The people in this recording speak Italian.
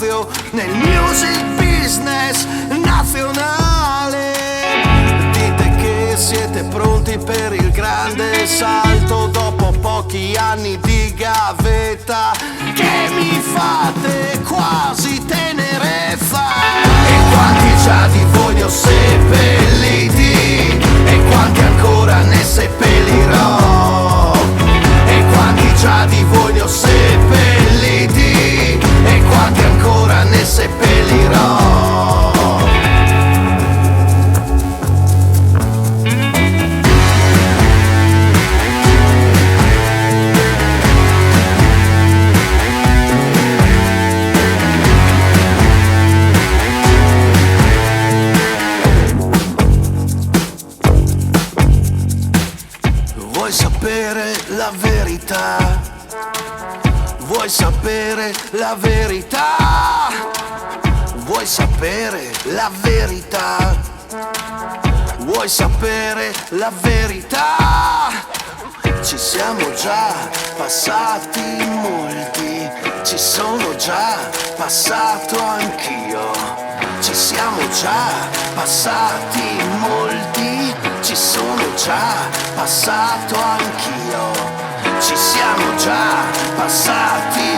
spazio nel music business nazionale. Dite che siete pronti per il grande salto dopo pochi anni di gavetta, che mi fate quasi tenerezza. E quanti già di voi ne ho seppelliti, e quanti ancora ne seppellirò. E quanti già di voi ne ho seppelliti, e quanti ancora ne seppellirò. Vuoi sapere la verità? Vuoi sapere la verità? Vuoi sapere la verità? Vuoi sapere la verità? Ci siamo già passati molti, ci sono già passato anch'io. Ci siamo già passati molti, ci sono già passato anch'io. Ci siamo già passati